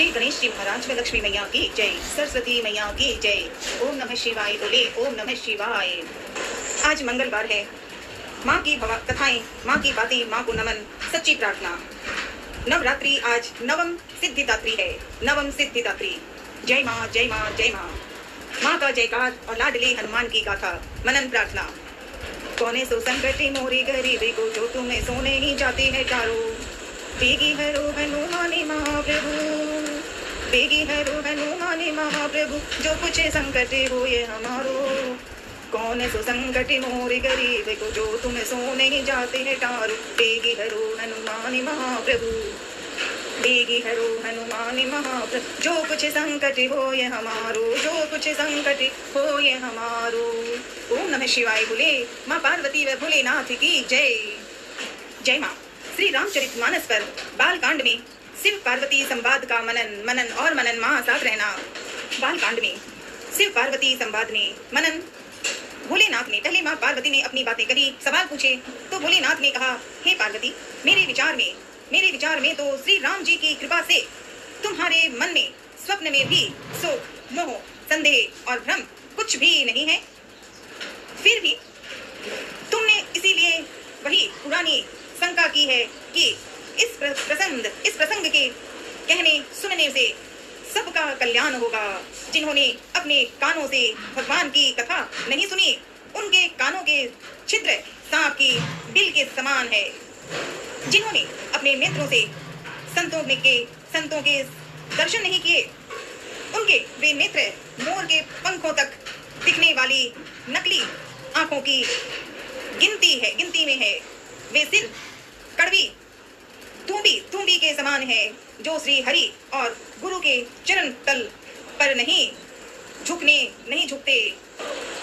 श्री गणेश जी महाराज व लक्ष्मी मैया की जय, सरस्वती मैया की जय। ओम नमः शिवाय बोले, ओम नमः शिवाय। आज मंगलवार है। माँ की कथाएं, माँ की बातें, माँ को नमन, सच्ची प्रार्थना। नवरात्रि आज नवम सिद्धिदात्री है, नवम सिद्धिदात्री। जय माँ, जय माँ, जय माँ। माँ का जयकार और लाडले हनुमान की गाथा, मनन प्रार्थना। कौने सो संकटे मोरे गरीबे को, जो तुम्हें सोने ही जाते हैं चारो। बेगी हरो हनुमाने महाप्रभु, बेगी हरो हनुमाने महाप्रभु, जो कुछ संकट हो ये हमारो। कौन सो संकट मोरे गरीब को, जो तुम्हें सोने ही जाते हैं टारो। बेगी हरो हनुमाने महाप्रभु, बेगी हरो हनुमाने महाप्रभु, जो कुछ संकट हो ये हमारो, जो कुछ संकट हो ये हमारो। ओम नमः शिवाय बोले, माँ पार्वती व भोलेनाथ की जय। जय माँ। श्री रामचरितमानस पर बाल कांड में शिव पार्वती संवाद का मनन और मनन माँ साथ रहना। बाल कांड में शिव पार्वती संवाद में मनन। भोलेनाथ ने, पहले माँ पार्वती ने अपनी बातें कही, सवाल पूछे तो भोलेनाथ ने कहा, हे पार्वती, मेरे विचार में तो श्री राम जी की कृपा से तुम्हारे मन में स्वप्न में भी शोक, मोह, संदेह और भ्रम कुछ भी नहीं है। फिर भी तुमने इसीलिए वही पुरानी शंका की है कि इस प्रसंग के कहने सुनने से सबका कल्याण होगा। जिन्होंने अपने कानों से भगवान की कथा नहीं सुनी, उनके कानों के छिद्र सांप की बिल के समान है। जिन्होंने अपने नेत्रों से संतों के दर्शन नहीं किए, उनके वे नेत्र मोर के पंखों तक दिखने वाली नकली आंखों की गिनती में है। वे सिर कड़वी तुम्बी के समान है, जो श्री हरि और गुरु के चरण तल पर नहीं झुकते।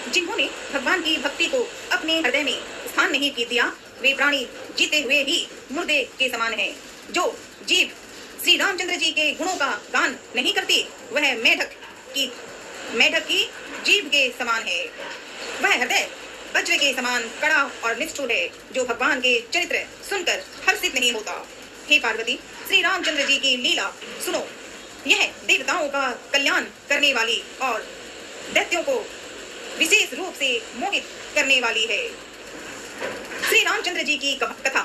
जिन्होंने भगवान की भक्ति को अपने हृदय में स्थान नहीं दिया, वे प्राणी जीते हुए ही मुर्दे के समान है। जो जीव श्री रामचंद्र जी के गुणों का गान नहीं करती, वह मेढक की जीभ के समान है। वह हृदय वज्र के समान कड़ा और निष्ठुर है, जो भगवान के चरित्र सुनकर हर्षित नहीं होता। हे पार्वती, श्री रामचंद्र जी की लीला सुनो। यह देवताओं का कल्याण करने वाली और दैत्यों को विशेष रूप से मोहित करने वाली है। श्री रामचंद्र जी की कथा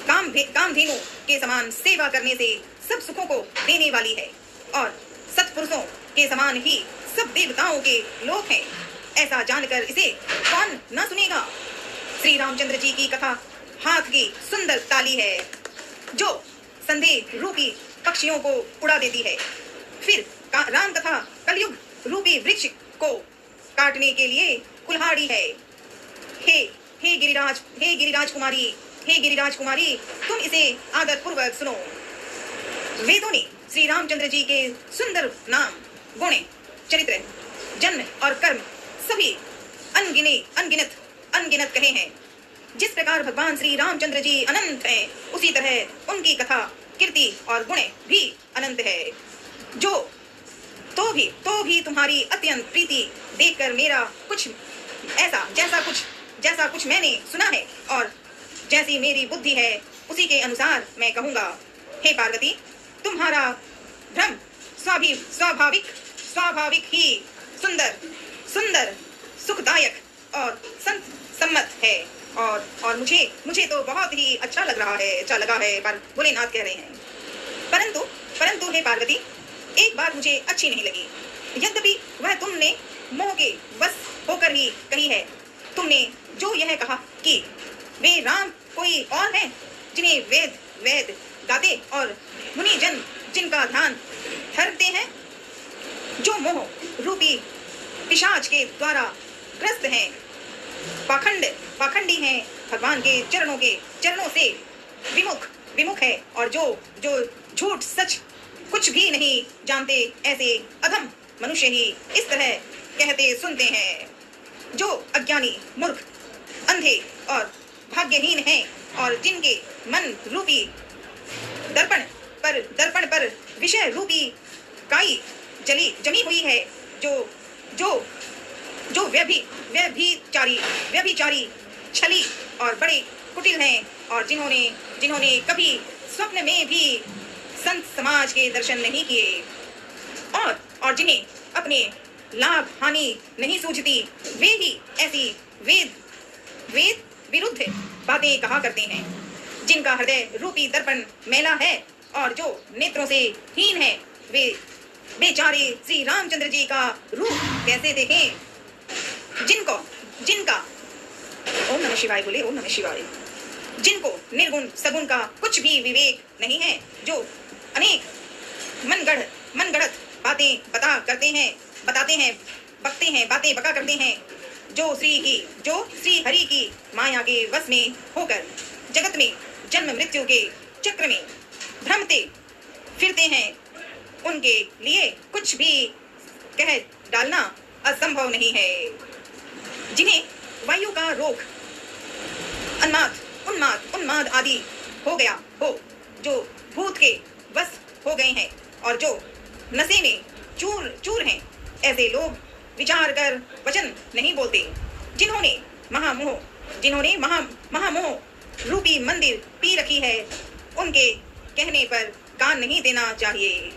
कामधेनु के समान सेवा करने से सब सुखों को देने वाली है, और सत्पुरुषों के समान ही सब देवताओं के लोक हैं। ऐसा जानकर इसे कौन न सुनेगा। श्री रामचंद्र जी की कथा हाथ की सुंदर ताली है, जो संदेह रूपी पक्षियों को उड़ा देती है। फिर राम कथा कलयुग रूपी वृक्ष को काटने के लिए कुल्हाड़ी है। हे गिरिराज कुमारी, तुम इसे आदर पूर्वक सुनो। वेदों ने श्री रामचंद्र जी के सुंदर नाम, गुण, चरित्र, जन्म और कर्म सभी अनगिनत कहे हैं। जिस प्रकार भगवान श्री रामचंद्र जी अनंत हैं, उसी तरह उनकी कथा, कीर्ति और गुण भी अनंत है। तो भी तुम्हारी अत्यंत प्रीति देखकर मेरा कुछ जैसा कुछ मैंने सुना है और जैसी मेरी बुद्धि है, उसी के अनुसार मैं कहूँगा। हे पार्वती, तुम्हारा भ्रम स्वाभाविक ही सुंदर, सुखदायक और सम्मत है, और मुझे तो बहुत ही अच्छा लगा है। पर भोलेनाथ कह रहे हैं, परंतु हे पार्वती, एक बात मुझे अच्छी नहीं लगी। यद्यपि वह तुमने मोह के बस होकर ही कही है। तुमने जो यह कहा कि वे राम कोई और हैं, जिन्हें वेद गाते और मुनि जन जिनका ध्यान धरते हैं, जो मोह रूपी पिशाच के द्वारा ग्रस्त हैं, पाखंडी हैं, भगवान के चरणों से विमुख है, और जो झूठ सच कुछ भी नहीं जानते, ऐसे अधम मनुष्य ही इस तरह कहते सुनते हैं। जो अज्ञानी, मूर्ख, अंधे और भाग्यहीन हैं, और जिनके मन रूपी दर्पण पर विषय रूपी काई जमी हुई है, जो व्यभिचारी, छली और बड़े कुटिल हैं, और जिन्होंने कभी स्वप्न में भी संत समाज के दर्शन नहीं किए और जिन्हें अपने लाभ हानि नहीं सूझती, वे ही ऐसी वेद विरुद्ध बातें कहा करते हैं। जिनका हृदय रूपी दर्पण मैला है और जो नेत्रों से हीन है, वे बेचारे श्री रामचंद्र जी का रूप कैसे देखें? जिनका ओम नमः शिवाय बोले, ओम नमः शिवाय। जिनको निर्गुण सगुण का कुछ भी विवेक नहीं है, जो अनेक मनगढ़ंत बातें बताते हैं, बातें बका करते हैं, जो श्री हरि की माया के वश में होकर जगत में जन्म मृत्यु के चक्र में भ्रमते फिरते हैं, उनके लिए कुछ भी कह डालना असंभव नहीं है। जिन्हें वायु का रोग, उन्माद आदि हो गया हो, जो भूत के वश हो गए हैं और जो नशे में चूर हैं, ऐसे लोग विचार कर वचन नहीं बोलते। जिन्होंने महामोह रूपी मंदिर पी रखी है, उनके कहने पर कान नहीं देना चाहिए।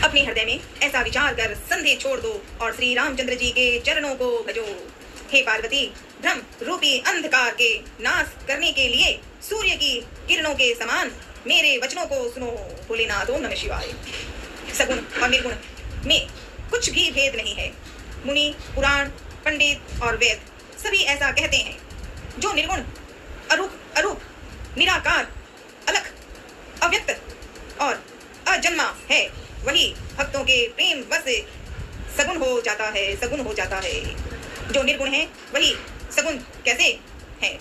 अपने हृदय में ऐसा विचार कर संदेह छोड़ दो और श्री रामचंद्र जी के चरणों को भजो। हे पार्वती, भ्रम रूपी अंधकार के नाश करने के लिए सूर्य की किरणों के समान मेरे वचनों को सुनो। भोलेनाथ, ओम नमः शिवाय। सगुण और निर्गुण में कुछ भी भेद नहीं है। मुनि, पुराण, पंडित और वेद सभी ऐसा कहते हैं। जो निर्गुण, अरूप, निराकार, अलख, अव्यक्त और अजन्मा है, वही भक्तों के प्रेम वश सगुण हो जाता है। जो निर्गुण है वही सगुण कैसे है?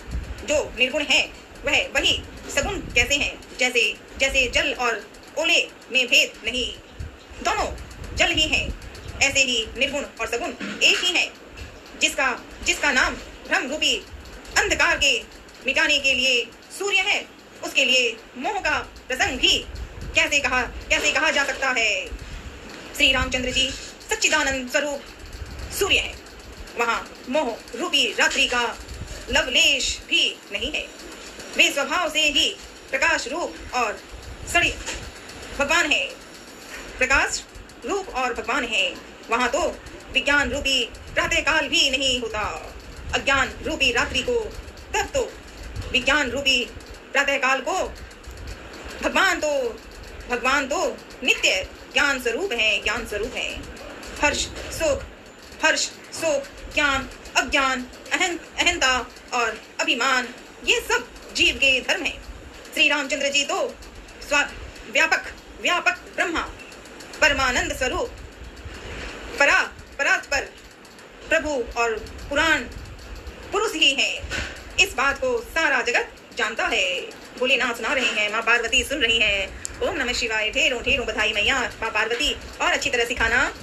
जो निर्गुण है वही सगुण कैसे है? जैसे जल और ओले में भेद नहीं, दोनों जल ही हैं, ऐसे ही निर्गुण और सगुण एक ही है। जिसका नाम भ्रम रूपी अंधकार के मिटाने के लिए सूर्य है, उसके लिए मोह का प्रसंग भी कैसे कहा जा सकता है? श्री रामचंद्र जी सच्चिदानंद स्वरूप सूर्य है, वहाँ मोह रूपी रात्रि का लवलेश भी नहीं है। वे स्वभाव से ही प्रकाश रूप और सड़ी भगवान है। प्रकाश रूप और भगवान है, वहाँ तो विज्ञान रूपी प्रातःकाल भी नहीं होता। अज्ञान रूपी रात्रि को, तब तो विज्ञान रूपी प्रातःकाल को भगवान तो नित्य ज्ञान स्वरूप है। हर्ष शोक ज्ञान, अज्ञान, अहंता और अभिमान, ये सब जीव के धर्म हैं। श्री रामचंद्र जी तो व्यापक ब्रह्मा, परमानंद स्वरूप, परात्पर प्रभु और पुराण पुरुष ही हैं। इस बात को सारा जगत जानता है। भोलेनाथ सुना रहे हैं, माँ पार्वती सुन रही हैं। ओम नमः शिवाय। ढेरों ढेरों बधाई मैया माँ पार्वती, और अच्छी तरह सिखाना।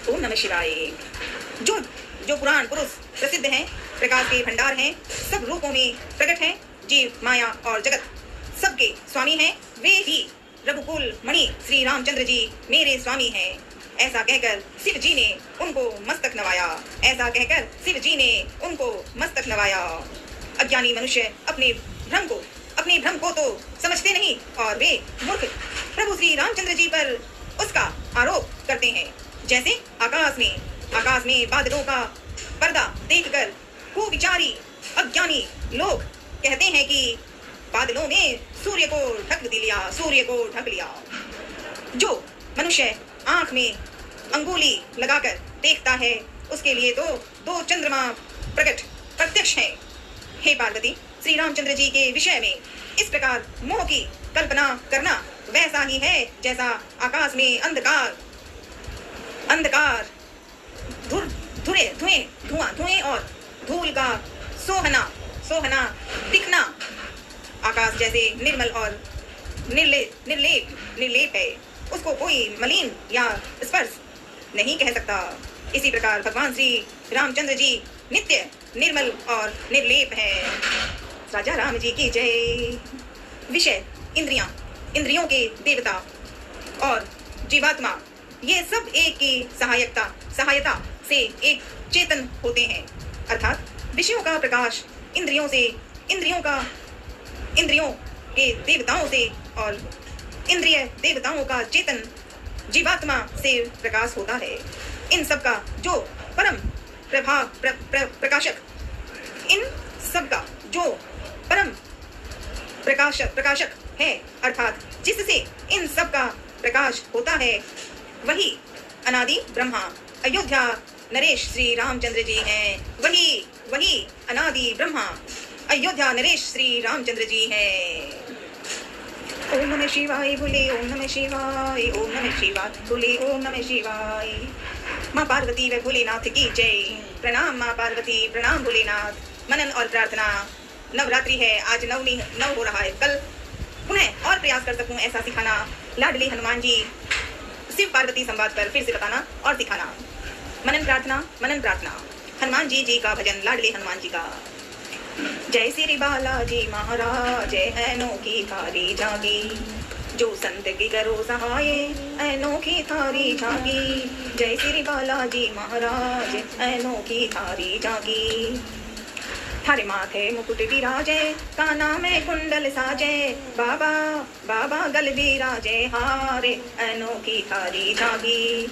ओम नमः शिवाय। जो पुराण पुरुष प्रसिद्ध हैं, प्रकाश के भंडार हैं, सब रूपों में प्रकट हैं, जीव, माया और जगत सबके स्वामी हैं, वे ही रघुकुल मणि श्री रामचंद्र जी मेरे स्वामी हैं। ऐसा कहकर शिव जी ने उनको मस्तक नवाया। अज्ञानी मनुष्य अपने भ्रम को तो समझते नहीं और वे मूर्ख प्रभु श्री रामचंद्र जी पर उसका आरोप करते हैं। जैसे आकाश में बादलों का पर्दा देखकर कुविचारी अज्ञानी लोग कहते हैं कि बादलों ने सूर्य को ढक लिया। जो मनुष्य आंख में अंगुली लगाकर देखता है, उसके लिए तो दो चंद्रमा प्रत्यक्ष हैं। हे पार्वती, श्री रामचंद्र जी के विषय में इस प्रकार मोह की कल्पना करना वैसा ही है जैसा आकाश में अंधकार धुएं और धूल का सोहना दिखना। आकाश जैसे निर्मल और निर्लेप है, उसको कोई मलिन या स्पर्श नहीं कह सकता। इसी प्रकार भगवान श्री रामचंद्र जी नित्य निर्मल और निर्लेप है। राजा राम जी की जय। विषय, इंद्रियों के देवता और जीवात्मा, ये सब एक की सहायता से एक चेतन होते हैं। अर्थात विषयों का प्रकाश इंद्रियों के देवताओं से और इंद्रिय देवताओं का चेतन जीवात्मा से प्रकाश होता है। इन सब का जो परम प्रकाशक, इन सब का जो परम प्रकाशक है, अर्थात जिससे इन सब का प्रकाश होता है, वही अनादि ब्रह्मा अयोध्या नरेश श्री रामचंद्र जी हैं। वही अनादि ब्रह्मा अयोध्या नरेश श्री रामचंद्र जी हैं। ओम नमः शिवाय बोले, ओम नमः शिवाय, ओम नमः शिवाय बोले, ओम नमः शिवाय। माँ पार्वती व भोलेनाथ की जय। प्रणाम माँ पार्वती, प्रणाम भोलेनाथ। मनन और प्रार्थना। नवरात्रि है, आज नव हो रहा है। कल पुनः और प्रयास कर सकूं ऐसा सिखाना। लाडली हनुमान जी शिव पार्वती संवाद पर फिर से बताना और सिखाना। मनन प्रार्थना। हनुमान जी का भजन, लाडली हनुमान जी का। जय श्री बालाजी महाराज, अनोखी थारी जागी, जो संत की करो सहाय, अनोखी थारी जागी। जय श्री बालाजी महाराज, अनोखी थारी जागी। थारे माथे मुकुट विराजे, काना में कुंडल साजे, बाबा गल विराजे हारे, अनोखी थारी जागी।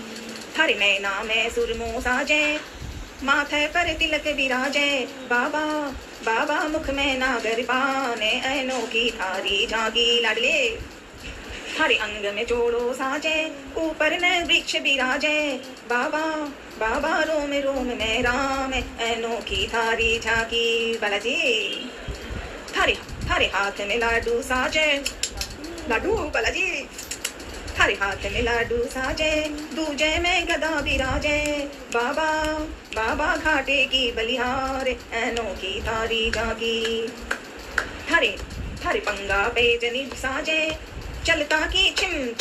थारे नैना में सुरमो साजे, माथे पर तिलक विराजे, बाबा मुख में नागर पाने, अनोखी थारी जागी। लाडले थारे अंग में जोड़ो साजे, ऊपर न वृक्ष विराजे, बाबा रोम में राम, अनोखी थारी झांकी। बालाजी थारे हाथ में लाडू साजे, लाडू बालाजी थारे हाथ में लाडू साजे, दूजे में गदा विराजे, बाबा घाटे की बलिहार, अनोखी थारी झांकी। थारे पंगा पे जनी साजे, चलता की छिम,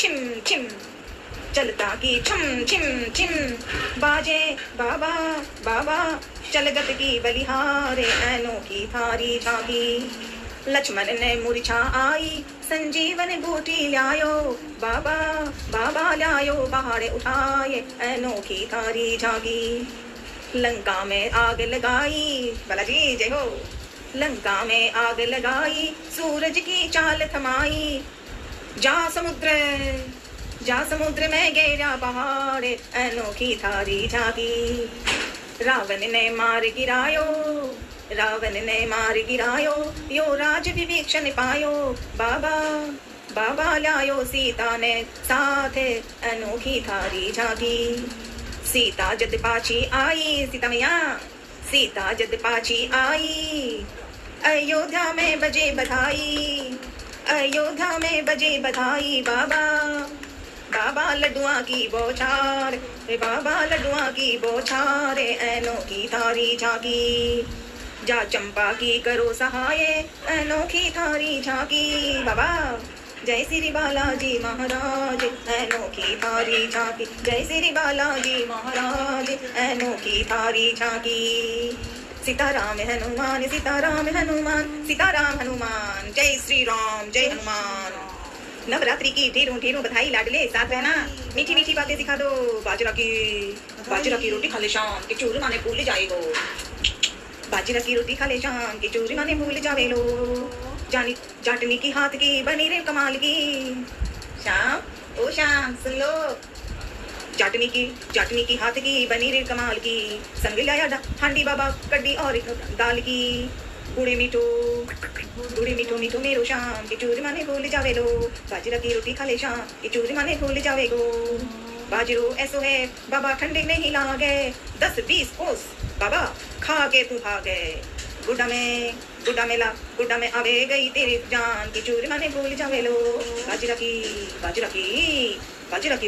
चलता की छिम, बाजे बाबा चलगत की बलिहारे, अनोखी थारी झांकी। लक्ष्मण ने मूर्छा आई, संजीवन बूटी लायो, बाबा लायो पहाड़ उठाए, अनोखी थारी झांकी। लंका में आग लगाई, बालाजी जय हो। लंका में आग लगाई, सूरज की चाल थमाई, जा समुद्र में गिरा पहाड़, अनोखी थारी झांकी। रावण ने मार गिरायो, यो राज विवेक्षण पायो, बाबा लायो सीता ने साथ, अनोखी थारी झांकी। सीता जद पाछी आई, सीता जद पाछी आई, अयोध्या में बजे बधाई, बाबा लड्डुआ की बौछार, अनोखी थारी झांकी। जा चंपा की करो सहाय, अनोखी थारी झांकी। बाबा जय श्री बालाजी महाराज, अनोखी थारी झांकी। जय श्री बालाजी महाराज, अनोखी थारी झांकी। सीताराम हनुमान, सीताराम हनुमान, सीताराम हनुमान। जय श्री राम, जय हनुमान। नवरात्रि की ढेरों बधाई लाडले, साथ रहना, मीठी बातें सिखा दो। बाजरा की रोटी खा ले शाम के चूरमा ने भूल जाएगो, बाजरा की रोटी खा ले शाम के चूरमा ने भूल जावे लो। जाटनी की हाथ की बनी रे कमाल की, शाम सुन लो। जाटनी की हाथ की बनी रे कमाल की, संग लाया हांडी बाबा कड्डी और दाल की। बूढ़े मीठो मेरो शाम के चूरमा ने भूल जावे लो, बाजरा की रोटी खा ले शाम के चूरमा ने भूल जावे गो। बाजरो ऐसो है बाबा ठंडे नहीं लागे, 10-20 कोस बाबा खा के तू भागे। गुड्डा में आवे गई तेरी जान की चूरमा ने भूल जावे लो, बाजरा की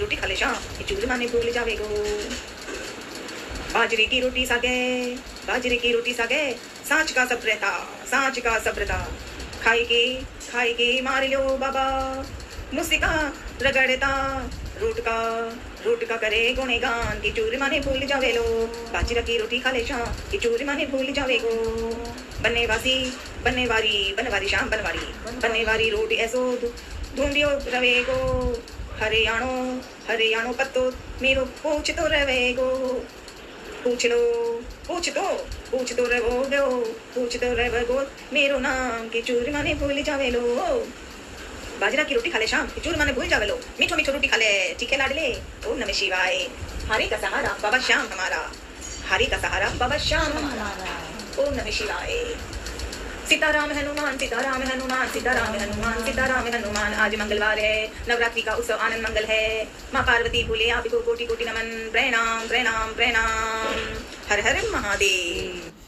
रोटी खा ले शाम के चूरमा ने भूल जावे गो। बाजरे की रोटी सागे, सांच का सब्र था, खाई के मार लो बाबा, मुस्का रगड़ता रूट का करे गुणगान की चूरमा ने भूल जावे लो, बाजरा की रोटी खा ले शाम की चूरमा ने भूल जावे गो। बनवारी शाम बनवारी रोटी ऐसो ढूंढियो रवे गो, हरियाणो पत्तो मेरो पूछ तो रवे गो। पूछ तो रवो गो, मेरो नाम की चूरमा ने भूल जावे लो, बाजरा की रोटी खा ले शाम, चूरमा ने भूल जावे लो, मीठो मीठो रोटी खा ले, ठीक है लाडले। ओम नमः शिवाय। हरे का सहारा बाबा श्याम हमारा, हरे का सहारा बाबा श्याम हमारा। ओम नमः शिवाय। सीताराम हनुमान सीताराम हनुमान सीताराम हनुमान सीताराम हनुमान। आज मंगलवार है, नवरात्रि का उत्सव आनंद मंगल है। माँ पार्वती भूले आपको कोटि कोटि नमन। प्रणाम प्रणाम प्रणाम। हर हर महादेव।